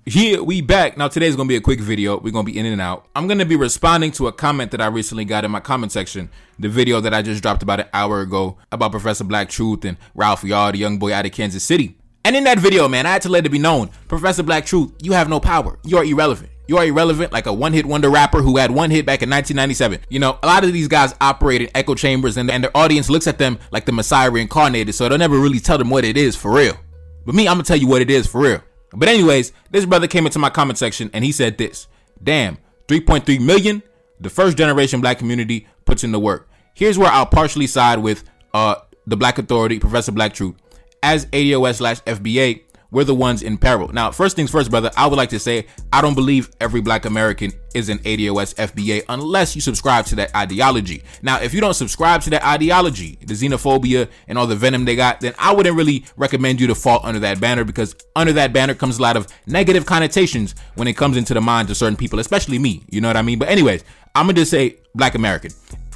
Here we back. Now today's gonna be a quick video. We're gonna be in and out. I'm gonna be responding to a comment that I recently got in my comment section. The video that I just dropped about an hour ago about Professor Black Truth and Ralph Yard, the young boy out of Kansas City. And in that video, man, I had to let it be known, Professor Black Truth, you have no power. You are irrelevant. You are irrelevant like a one-hit wonder rapper who had one hit back in 1997. You know, a lot of these guys operate in echo chambers and their audience looks at them like the Messiah reincarnated, so they'll never really tell them what it is for real. But me, I'm gonna tell you what it is for real. But anyways, this brother came into my comment section and he said this: damn, 3.3 million, the first generation black community puts in the work. Here's where I'll partially side with the Black Authority, Professor Black Truth. As ADOS/FBA, we're the ones in peril. Now, first things first, brother, I would like to say I don't believe every black American is an ADOS/FBA unless you subscribe to that ideology. Now, if you don't subscribe to that ideology, the xenophobia and all the venom they got, then I wouldn't really recommend you to fall under that banner, because under that banner comes a lot of negative connotations when it comes into the minds of certain people, especially me. You know what I mean? But anyways, I'm gonna just say black American.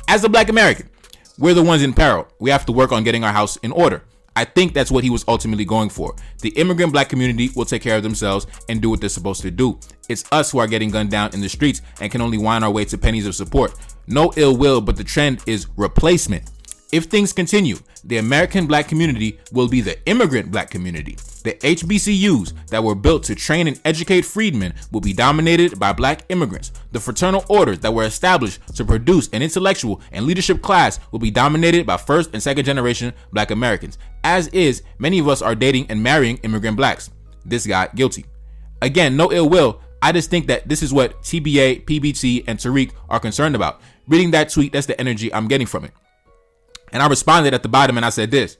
As a black American, we're the ones in peril. We have to work on getting our house in order. I think that's what he was ultimately going for. The immigrant black community will take care of themselves and do what they're supposed to do. It's us who are getting gunned down in the streets and can only whine our way to pennies of support. No ill will, but the trend is replacement. If things continue, the American black community will be the immigrant black community. The HBCUs that were built to train and educate freedmen will be dominated by black immigrants. The fraternal orders that were established to produce an intellectual and leadership class will be dominated by first and second generation black Americans. As is, many of us are dating and marrying immigrant blacks. This guy guilty. Again, no ill will. I just think that this is what TBA, PBT, and Tariq are concerned about. Reading that tweet, that's the energy I'm getting from it. And I responded at the bottom and I said this: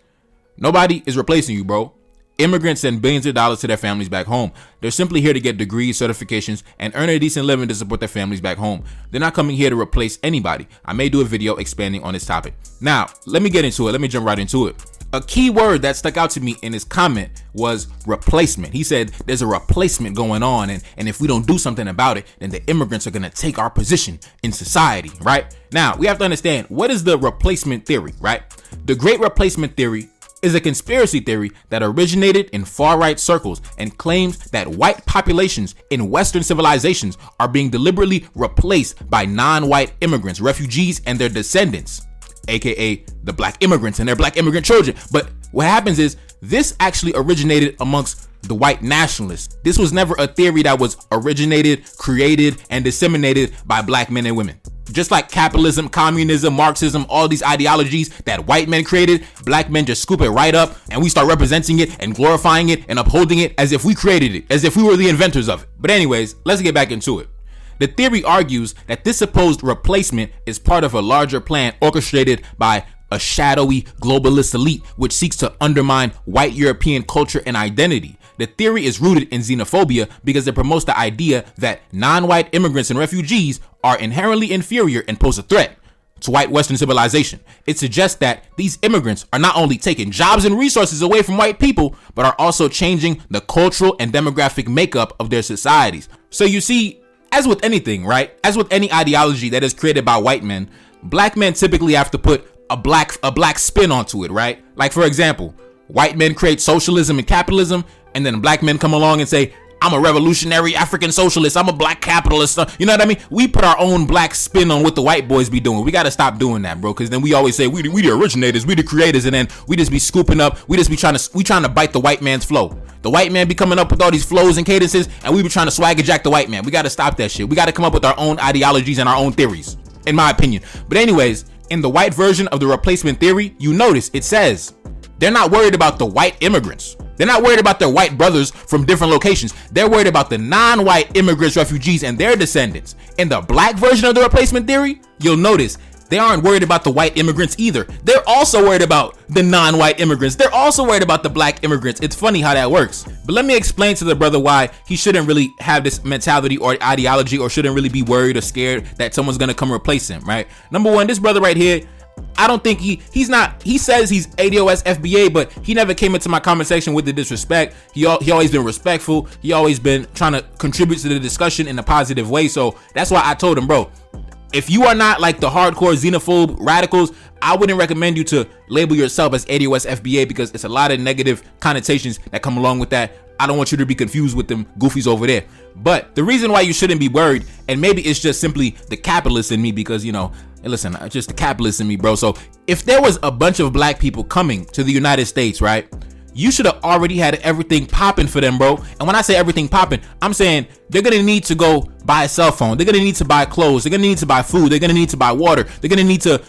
nobody is replacing you, bro. Immigrants send billions of dollars to their families back home. They're simply here to get degrees, certifications, and earn a decent living to support their families back home. They're not coming here to replace anybody. I may do a video expanding on this topic. Now, let me get into it. Let me jump right into it. A key word that stuck out to me in his comment was replacement. He said there's a replacement going on, and if we don't do something about it, then the immigrants are going to take our position in society, right? Now, we have to understand, what is the replacement theory, right? The Great Replacement Theory is a conspiracy theory that originated in far-right circles and claims that white populations in Western civilizations are being deliberately replaced by non-white immigrants, refugees, and their descendants, aka the black immigrants and their black immigrant children. But what happens is this actually originated amongst the white nationalists. This was never a theory that was originated, created, and disseminated by black men and women. Just like capitalism, communism, Marxism, all these ideologies that white men created, black men just scoop it right up and we start representing it and glorifying it and upholding it as if we created it, as if we were the inventors of it. But anyways, let's get back into it. The theory argues that this supposed replacement is part of a larger plan orchestrated by a shadowy globalist elite which seeks to undermine white European culture and identity. The theory is rooted in xenophobia because it promotes the idea that non-white immigrants and refugees are inherently inferior and pose a threat to white Western civilization. It suggests that these immigrants are not only taking jobs and resources away from white people, but are also changing the cultural and demographic makeup of their societies. So you see, as with anything, right? As with any ideology that is created by white men, black men typically have to put a black spin onto it, right? Like, for example, white men create socialism and capitalism, and then black men come along and say, I'm a revolutionary African socialist, I'm a black capitalist. You know what I mean? We put our own black spin on what the white boys be doing. We got to stop doing that, bro, because then we always say we the originators, we the creators, and then we just be scooping up, we just be trying to bite the white man's flow. The white man be coming up with all these flows and cadences, and we be trying to swagger jack the white man. We got to stop that shit. We got to come up with our own ideologies and our own theories, in my opinion. But anyways, in the white version of the replacement theory, you notice it says they're not worried about the white immigrants. They're not worried about their white brothers from different locations. They're worried about the non-white immigrants, refugees, and their descendants. In the black version of the replacement theory, you'll notice they aren't worried about the white immigrants either. They're also worried about the non-white immigrants. They're also worried about the black immigrants. It's funny how that works. But let me explain to the brother why he shouldn't really have this mentality or ideology, or shouldn't really be worried or scared that someone's gonna come replace him, right? Number one, this brother right here, I don't think he says he's ADOS FBA, but he never came into my comment section with the disrespect. He always been respectful. He always been trying to contribute to the discussion in a positive way. So that's why I told him, bro, If you are not like the hardcore xenophobe radicals, I wouldn't recommend you to label yourself as ADOS FBA because it's a lot of negative connotations that come along with that. I don't want you to be confused with them goofies over there. But the reason why you shouldn't be worried, and maybe it's just simply the capitalist in me because, you know, listen, just the capitalist in me, bro. So if there was a bunch of black people coming to the United States, right, you should have already had everything popping for them, bro. And when I say everything popping, I'm saying they're going to need to go buy a cell phone. They're going to need to buy clothes. They're going to need to buy food. They're going to need to buy water. They're going to need to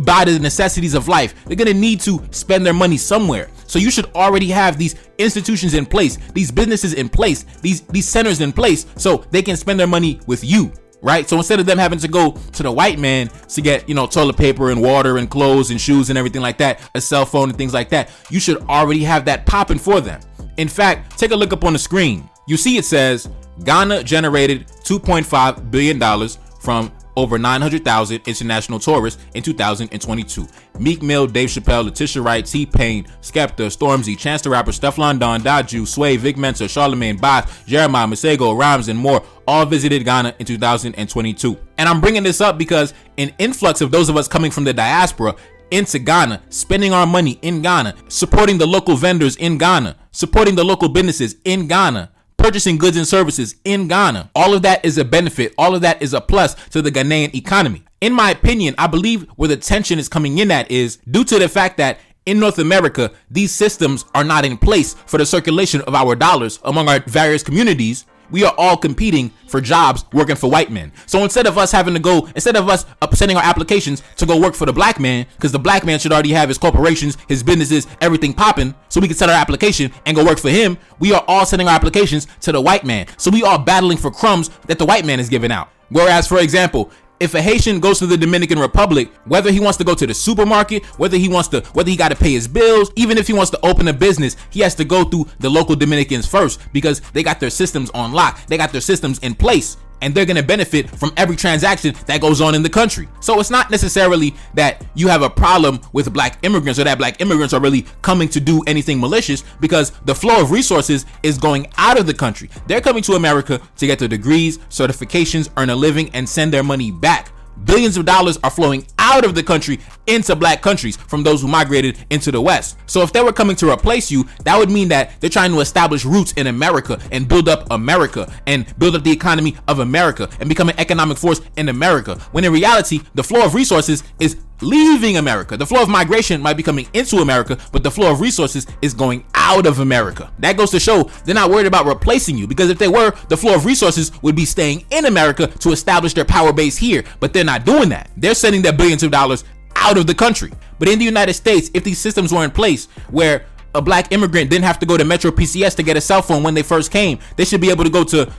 buy the necessities of life. They're going to need to spend their money somewhere. So you should already have these institutions in place, these businesses in place, these centers in place so they can spend their money with you. Right? So instead of them having to go to the white man to get, you know, toilet paper and water and clothes and shoes and everything like that, a cell phone and things like that, you should already have that popping for them. In fact, take a look up on the screen. You see it says Ghana generated $2.5 billion from over 900,000 international tourists in 2022. Meek Mill, Dave Chappelle, Letitia Wright, T-Pain, Skepta, Stormzy, Chance the Rapper, Stefflon Don, Daju, Sway, Vic Mensa, Charlamagne, Boz, Jeremiah, Masego, Rhymes, and more all visited Ghana in 2022. And I'm bringing this up because an influx of those of us coming from the diaspora into Ghana, spending our money in Ghana, supporting the local vendors in Ghana, supporting the local businesses in Ghana, purchasing goods and services in Ghana. All of that is a benefit. All of that is a plus to the Ghanaian economy. In my opinion, I believe where the tension is coming in at is due to the fact that in North America, these systems are not in place for the circulation of our dollars among our various communities. We are all competing for jobs working for white men. So instead of us sending our applications to go work for the black man, because the black man should already have his corporations, his businesses, everything popping, so we can send our application and go work for him, we are all sending our applications to the white man. So we are battling for crumbs that the white man is giving out. Whereas, for example, if a Haitian goes to the Dominican Republic, whether he wants to go to the supermarket, whether he got to pay his bills, even if he wants to open a business, he has to go through the local Dominicans first because they got their systems on lock. They got their systems in place. And they're going to benefit from every transaction that goes on in the country. So it's not necessarily that you have a problem with black immigrants or that black immigrants are really coming to do anything malicious, because the flow of resources is going out of the country. They're coming to America to get their degrees, certifications, earn a living, and send their money back. Billions of dollars are flowing out of the country into black countries from those who migrated into the West. So if they were coming to replace you, that would mean that they're trying to establish roots in America and build up America and build up the economy of America and become an economic force in America. When in reality, the flow of resources is leaving America. The flow of migration might be coming into America, but the flow of resources is going out of America. That goes to show they're not worried about replacing you, because if they were, the flow of resources would be staying in America to establish their power base here, but they're not doing that. They're sending their billions of dollars out of the country. But in the United States, if these systems were in place where a black immigrant didn't have to go to Metro PCS to get a cell phone when they first came, they should be able to go to,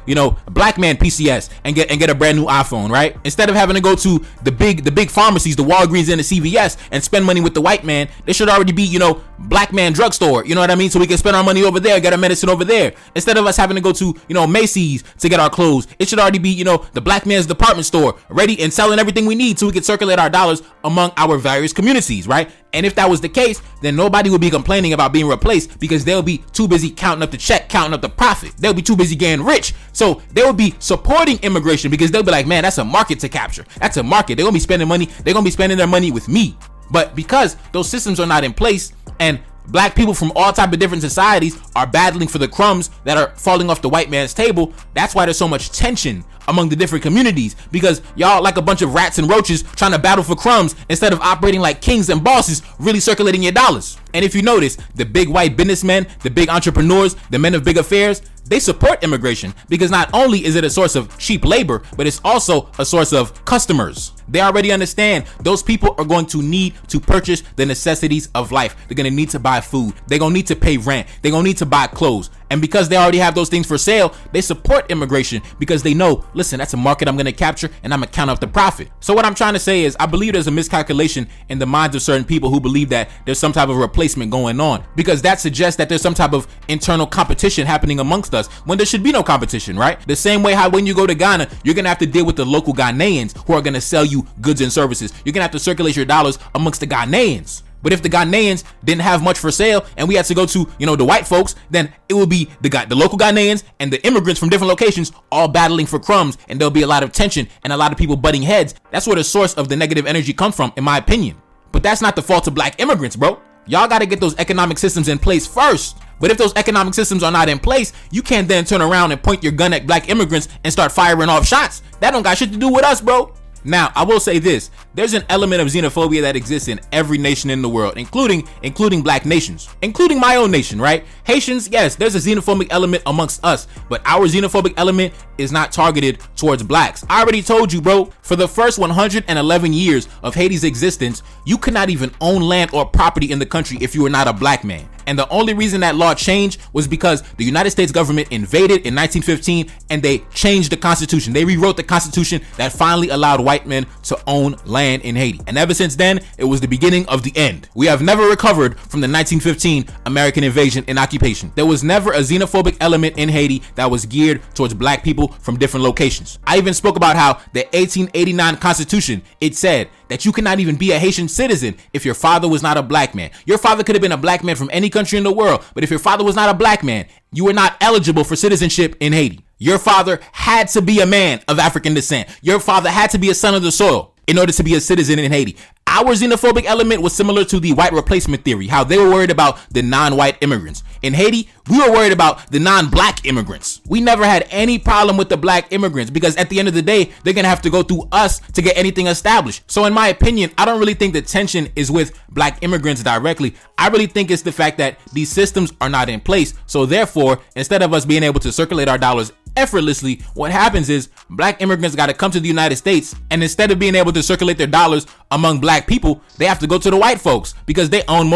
Black Man PCS and get a brand new iPhone, right? Instead of having to go to the big pharmacies, the Walgreens and the CVS, and spend money with the white man, they should already be, Black Man drugstore, you know what I mean? So we can spend our money over there, get our medicine over there. Instead of us having to go to, Macy's to get our clothes, it should already be, the Black Man's department store, ready and selling everything we need so we can circulate our dollars among our various communities, right? And if that was the case, then nobody would be complaining about being replaced, because they'll be too busy counting up the check, counting up the profit. They'll be too busy getting rich. So they will be supporting immigration, because they'll be like, man, that's a market to capture. That's a market. They're going to be spending money. They're going to be spending their money with me. But because those systems are not in place, and black people from all type of different societies are battling for the crumbs that are falling off the white man's table, that's why there's so much tension among the different communities, because y'all like a bunch of rats and roaches trying to battle for crumbs instead of operating like kings and bosses, really circulating your dollars. And if you notice, the big white businessmen, the big entrepreneurs, the men of big affairs, they support immigration, because not only is it a source of cheap labor, but it's also a source of customers. They already understand those people are going to need to purchase the necessities of life. They're going to need to buy food. They're going to need to pay rent. They're going to need to buy clothes. And because they already have those things for sale, they support immigration, because they know, listen, that's a market I'm going to capture, and I'm going to count up the profit. So what I'm trying to say is, I believe there's a miscalculation in the minds of certain people who believe that there's some type of replacement going on, because that suggests that there's some type of internal competition happening amongst us, when there should be no competition, right? The same way how when you go to Ghana, you're going to have to deal with the local Ghanaians who are going to sell you goods and services. You're going to have to circulate your dollars amongst the Ghanaians. But if the Ghanaians didn't have much for sale and we had to go to, the white folks, then it would be the local Ghanaians and the immigrants from different locations all battling for crumbs, and there'll be a lot of tension and a lot of people butting heads. That's where the source of the negative energy comes from, in my opinion. But that's not the fault of black immigrants, bro. Y'all got to get those economic systems in place first. But if those economic systems are not in place, you can't then turn around and point your gun at black immigrants and start firing off shots. That don't got shit to do with us, bro. Now, I will say this. There's an element of xenophobia that exists in every nation in the world, including black nations, including my own nation, right? Haitians, yes, there's a xenophobic element amongst us, but our xenophobic element is not targeted towards blacks. I already told you, bro, for the first 111 years of Haiti's existence, you could not even own land or property in the country if you were not a black man. And the only reason that law changed was because the United States government invaded in 1915 and they changed the Constitution. They rewrote the Constitution that finally allowed white men to own land in Haiti. And ever since then, it was the beginning of the end. We have never recovered from the 1915 American invasion and occupation. There was never a xenophobic element in Haiti that was geared towards black people from different locations. I even spoke about how the 1889 Constitution, it said that you cannot even be a Haitian citizen if your father was not a black man. Your father could have been a black man from any country in the world, but if your father was not a black man, you were not eligible for citizenship in Haiti. Your father had to be a man of African descent. Your father had to be a son of the soil in order to be a citizen in Haiti. Our xenophobic element was similar to the white replacement theory, how they were worried about the non-white immigrants. In Haiti, we were worried about the non-black immigrants. We never had any problem with the black immigrants because at the end of the day, they're going to have to go through us to get anything established. So in my opinion, I don't really think the tension is with black immigrants directly. I really think it's the fact that these systems are not in place. So therefore, instead of us being able to circulate our dollars effortlessly, what happens is black immigrants got to come to the United States, and instead of being able to circulate their dollars among black people, they have to go to the white folks because they own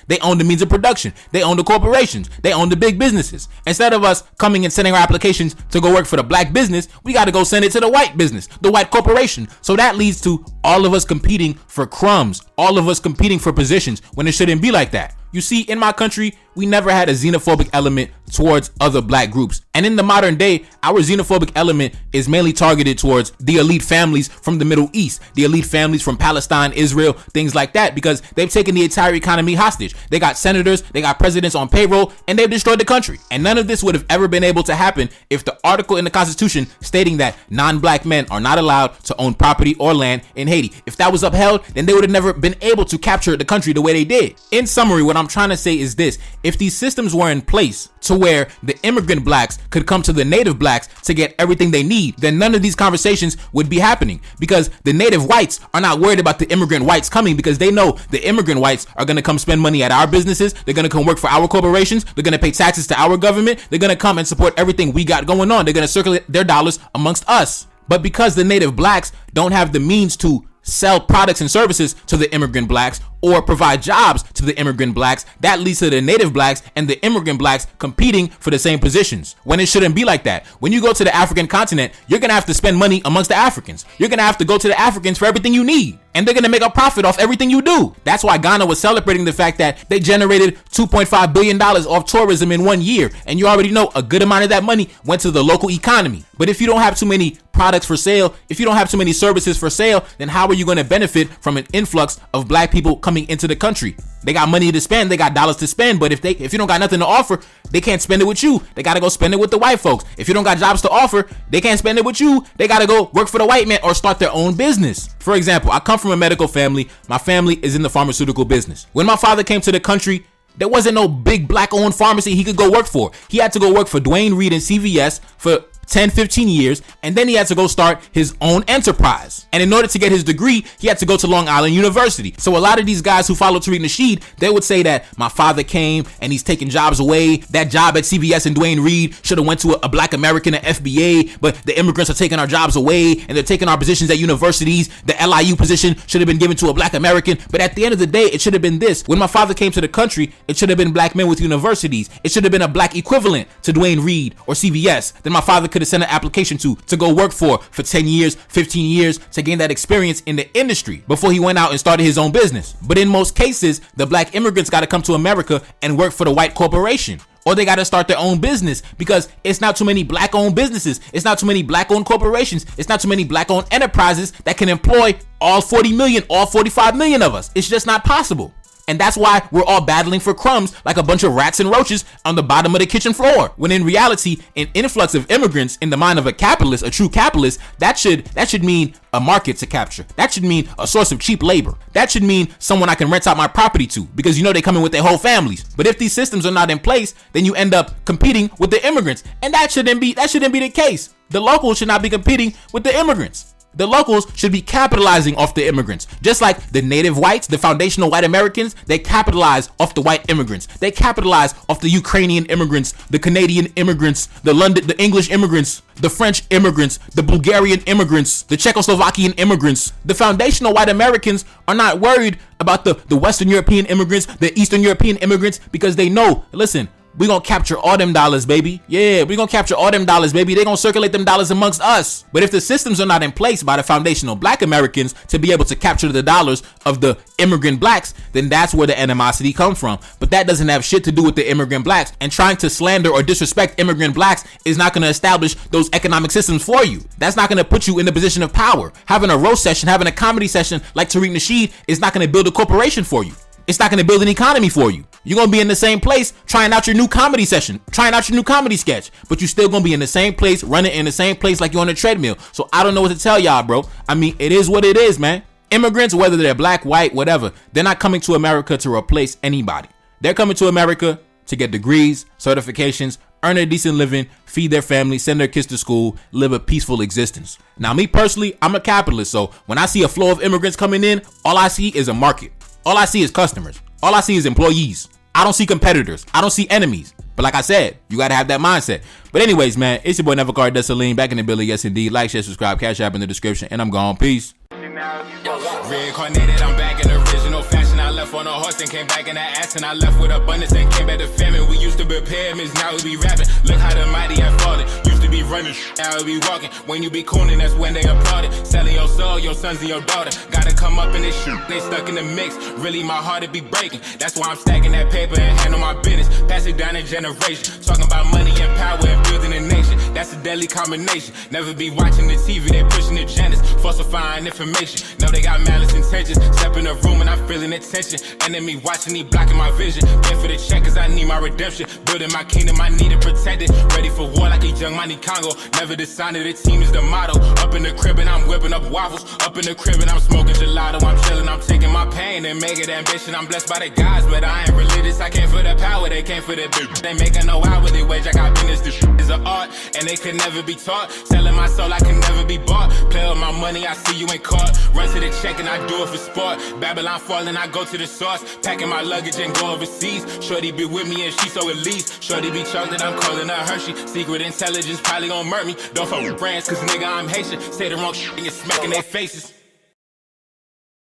they own the means of production, they own the corporations, they own the big businesses. Instead of us coming and sending our applications to go work for the black business, we got to go send it to the white business, the white corporation. So that leads to all of us competing for crumbs, all of us competing for positions when it shouldn't be like that. You see, in my country, we never had a xenophobic element towards other black groups. And in the modern day, our xenophobic element is mainly targeted towards the elite families from the Middle East, the elite families from Palestine, Israel, things like that, because they've taken the entire economy hostage. They got senators, they got presidents on payroll, and they've destroyed the country. And none of this would have ever been able to happen if the article in the Constitution stating that non-black men are not allowed to own property or land in Haiti, if that was upheld, then they would have never been able to capture the country the way they did. In summary, what I'm trying to say is this: if these systems were in place to where the immigrant blacks could come to the native blacks to get everything they need, then none of these conversations would be happening, because the native whites are not worried about the immigrant whites coming, because they know the immigrant whites are going to come spend money at our businesses, they're going to come work for our corporations, they're going to pay taxes to our government, they're going to come and support everything we got going on, they're going to circulate their dollars amongst us. But because the native blacks don't have the means to sell products and services to the immigrant blacks or provide jobs to the immigrant blacks, that leads to the native blacks and the immigrant blacks competing for the same positions, when it shouldn't be like that. When you go to the African continent, you're gonna have to spend money amongst the Africans. You're gonna have to go to the Africans for everything you need, and they're gonna make a profit off everything you do. That's why Ghana was celebrating the fact that they generated $2.5 billion off tourism in 1 year, and you already know a good amount of that money went to the local economy. But if you don't have too many products for sale, if you don't have too many services for sale, then how are you going to benefit from an influx of black people coming into the country? They got money to spend, they got dollars to spend, but if you don't got nothing to offer, they can't spend it with you. They got to go spend it with the white folks. If you don't got jobs to offer, they can't spend it with you. They got to go work for the white man or start their own business. For example, I come from a medical family. My family is in the pharmaceutical business. When my father came to the country, there wasn't no big black-owned pharmacy he could go work for. He had to go work for Dwayne Reed and CVS for 10-15 years, and then he had to go start his own enterprise. And in order to get his degree, he had to go to Long Island University. So a lot of these guys who follow Tariq Nasheed, they would say that my father came and he's taking jobs away. That job at CVS and Dwayne Reed should have went to a black American at FBA, but the immigrants are taking our jobs away and they're taking our positions at universities. The LIU position should have been given to a black American. But at the end of the day, it should have been this. When my father came to the country, it should have been black men with universities. It should have been a black equivalent to Dwayne Reed or CVS. Then my father could have sent an application to go work for 10 years, 15 years to gain that experience in the industry before he went out and started his own business. But in most cases, the black immigrants got to come to America and work for the white corporation, or they got to start their own business, because it's not too many black owned businesses. It's not too many black owned corporations. It's not too many black owned enterprises that can employ all 40 million, all 45 million of us. It's just not possible. And that's why we're all battling for crumbs like a bunch of rats and roaches on the bottom of the kitchen floor. When in reality, an influx of immigrants in the mind of a capitalist, a true capitalist, that should mean a market to capture. That should mean a source of cheap labor. That should mean someone I can rent out my property to, because you know they come in with their whole families. But if these systems are not in place, then you end up competing with the immigrants. And that shouldn't be the case. The locals should not be competing with the immigrants. The locals should be capitalizing off the immigrants. Just like the native whites, the foundational white Americans, they capitalize off the white immigrants. They capitalize off the Ukrainian immigrants, the Canadian immigrants, the English immigrants, the French immigrants, the Bulgarian immigrants, the Czechoslovakian immigrants. The foundational white Americans are not worried about the Western European immigrants, the Eastern European immigrants, because they know, listen, we gonna capture all them dollars, baby. Yeah, we gonna capture all them dollars, baby. They gonna circulate them dollars amongst us. But if the systems are not in place by the foundational black Americans to be able to capture the dollars of the immigrant blacks, then that's where the animosity comes from. But that doesn't have shit to do with the immigrant blacks. And trying to slander or disrespect immigrant blacks is not gonna establish those economic systems for you. That's not gonna put you in the position of power. Having a roast session, having a comedy session like Tariq Nasheed is not gonna build a corporation for you. It's not going to build an economy for you. You're going to be in the same place trying out your new comedy session, trying out your new comedy sketch, but you're still going to be in the same place, running in the same place like you're on a treadmill. So I don't know what to tell y'all, bro. I mean, it is what it is, man. Immigrants, whether they're black, white, whatever, they're not coming to America to replace anybody. They're coming to America to get degrees, certifications, earn a decent living, feed their family, send their kids to school, live a peaceful existence. Now, me personally, I'm a capitalist, so when I see a flow of immigrants coming in, all I see is a market. All I see is customers. All I see is employees. I don't see competitors. I don't see enemies. But like I said, you got to have that mindset. But anyways, man, it's your boy Nevercard Desaline, back in the building. Yes, indeed. Like, share, subscribe, cash app in the description, and I'm gone. Peace. Reincarnated, I'm back in original fashion. I left on a horse and came back in the ass, and I left with abundance and came back to famine. We used to be pyramids, now we be rapping. Look how the mighty have fallen. Used to be running, now we be walking. When you be cooning, that's when they applauded. Selling your soul, your sons and your daughter. Gotta come up in this shit, they stuck in the mix. Really, my heart it be breaking. That's why I'm stacking that paper and handle my business. Pass it down in generation. Talking about money and power and building a nation. That's a deadly combination. Never be watching the TV, they pushing agendas, falsifying information. Know they got malice intentions. Step in the room and I'm feeling attention. Enemy watching me blocking my vision. Been for the check cause I need my redemption. Building my kingdom, I need it protected. Ready for war like a young money Congo. Never decided the team is the motto. Up in the crib and I'm whipping up waffles. Up in the crib and I'm smoking gelato. I'm chilling, I'm taking my pain and make it ambition. I'm blessed by the gods, but I ain't religious. I came for the power, they came for the bitch. They making no hourly wage, I got business. This is an art and they could never be taught. Selling my soul, I can never be bought. Play with my money, I see you ain't caught. Run to the check and I do it for sport. Babylon falling, I go to the source. Packing my luggage and go overseas. Shorty be with me and she so elite. Shorty be chocolate, I'm calling her Hershey. Secret intelligence probably gon' murk me. Don't fuck with brands cause nigga I'm Haitian. Say the wrong shit and you're smacking their faces.